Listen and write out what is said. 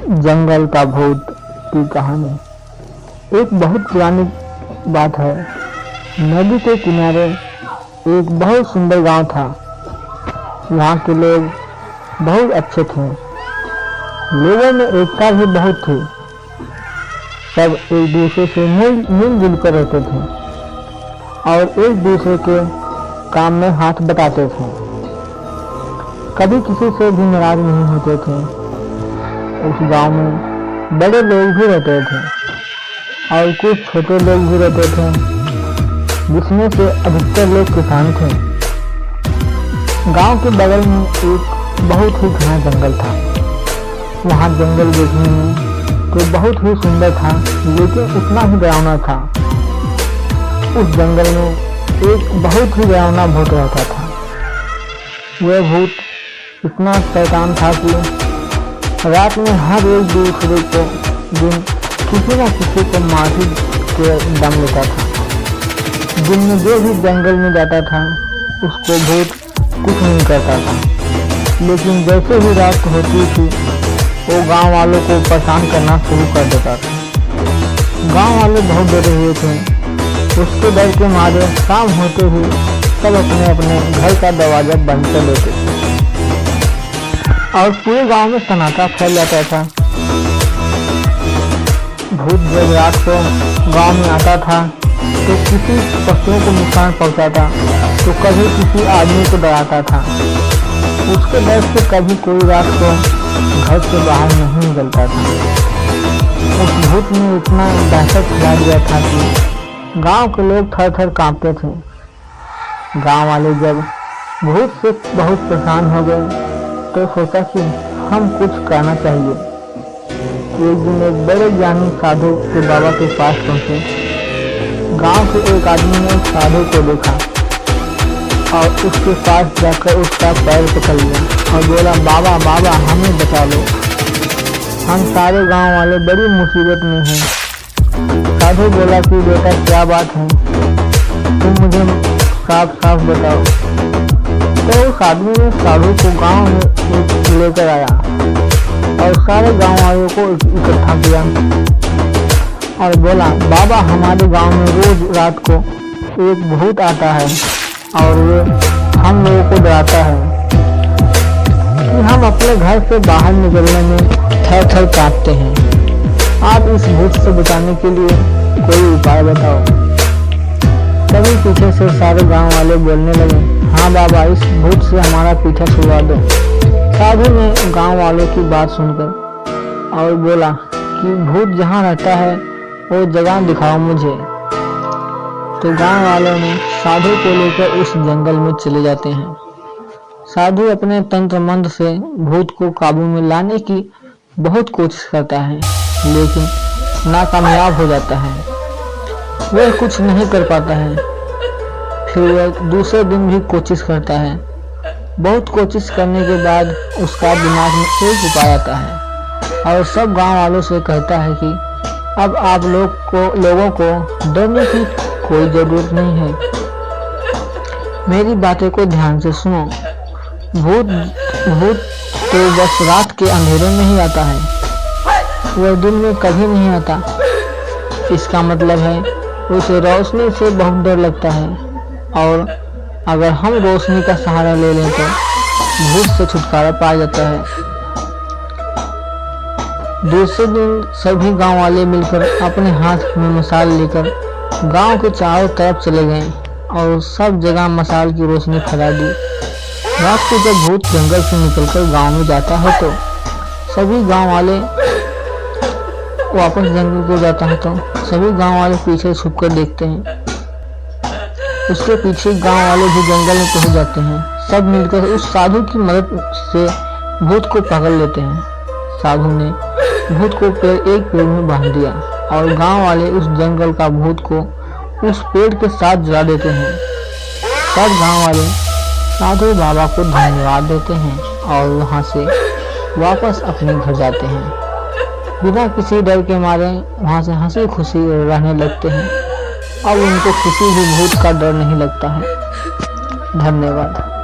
जंगल का भूत की कहानी। एक बहुत पुरानी बात है। नदी के किनारे एक बहुत सुंदर गांव था। वहाँ के लोग बहुत अच्छे थे। लोगों में एकता भी बहुत थी। सब एक दूसरे से मिलजुल कर रहते थे और एक दूसरे के काम में हाथ बटाते थे। कभी किसी से भी नाराज नहीं होते थे। उस गांव में बड़े लोग भी रहते थे और कुछ छोटे लोग भी रहते थे, जिसमें से अधिकतर लोग किसान थे। गांव के बगल में एक बहुत ही घना जंगल था। वहाँ जंगल देखने में तो बहुत ही सुंदर था, लेकिन उतना ही डरावना था। उस जंगल में एक बहुत ही डरावना भूत रहता था। वह भूत इतना शैतान था कि रात में हर एक दूसरे को दिन किसी न किसी को मार के दम लेता था। दिन में जो भी जंगल में जाता था उसको भूत कुछ नहीं करता था, लेकिन जैसे ही रात होती थी वो गांव वालों को परेशान करना शुरू कर देता था। गांव वाले बहुत डरे हुए थे। उसके डर के मारे शाम होते ही सब अपने अपने घर का दरवाजा बंद कर लेते थे और पूरे गांव में सन्नाटा फैल जाता था। भूत जब रात को गांव में आता था तो किसी पशुओं को नुकसान पहुंचाता, तो कभी किसी आदमी को डराता था। उसके डर से कभी कोई रात को घर से बाहर नहीं निकलता था। उस भूत ने इतना दहशत फैला दिया था कि गांव के लोग थर थर कांपते थे। गांव वाले जब भूत से बहुत परेशान हो गए तो सोचा कि हम कुछ करना चाहिए। एक दिन एक बड़े ज्ञानी साधु के बाबा के पास पहुंचे। गांव के एक आदमी ने साधु को देखा और उसके पास जाकर उसका पैर पकड़ लिया और बोला, बाबा बाबा हमें बचा लो, हम सारे गांव वाले बड़ी मुसीबत में हैं। साधु बोला कि बेटा क्या बात है, तुम मुझे साफ साफ बताओ। तो उस आदमी ने साधु को गांव में लेकर आया और सारे गांव वालों को इकट्ठा किया और बोला, बाबा हमारे गांव में रोज रात को एक भूत आता है और वे हम लोगों को डराता है कि हम अपने घर से बाहर निकलने में थर थर कांपते हैं। आप इस भूत से बचाने के लिए कोई उपाय बताओ। तभी पीछे से सारे गांव वाले बोलने लगे, हाँ बाबा इस भूत से हमारा पीछा छुड़वा दो। साधु ने गांव वालों की बात सुनकर और बोला कि भूत जहाँ रहता है वो जगह दिखाओ मुझे। तो गांव वालों ने साधु को लेकर उस जंगल में चले जाते हैं। साधु अपने तंत्र मंत्र से भूत को काबू में लाने की बहुत कोशिश करता है, लेकिन नाकामयाब हो जाता है। वह कुछ नहीं कर पाता है। फिर वह दूसरे दिन भी कोशिश करता है। बहुत कोशिश करने के बाद उसका दिमाग में एक उपाय आता है और सब गांव वालों से कहता है कि अब आप लोगों को डरने की कोई जरूरत नहीं है। मेरी बातें को ध्यान से सुनो। भूत तो बस रात के अंधेरे में ही आता है, वह दिन में कभी नहीं आता। इसका मतलब है उसे रोशनी से बहुत डर लगता है और अगर हम रोशनी का सहारा ले लें तो भूत से छुटकारा पाया जाता है। दूसरे दिन सभी गांव वाले मिलकर अपने हाथ में मसाल लेकर गांव के चारों तरफ चले गए और सब जगह मसाल की रोशनी फैला दी। रात को जब भूत जंगल से निकलकर गांव में जाता है तो सभी गांव वाले वापस जंगल को जाता है तो सभी गांव वाले पीछे छुपकर देखते हैं। उसके पीछे गांव वाले भी जंगल में पहुंच जाते हैं। सब मिलकर उस साधु की मदद से भूत को पकड़ लेते हैं। साधु ने भूत को एक पेड़ में बांध दिया और गांव वाले उस जंगल का भूत को उस पेड़ के साथ जला देते हैं। सब गांव वाले साधु बाबा को धन्यवाद देते हैं और वहां से वापस अपने घर जाते हैं। बिना किसी डर के मारे वहां से हंसी खुशी रहने लगते हैं। अब उनको किसी भी भूत का डर नहीं लगता है। धन्यवाद।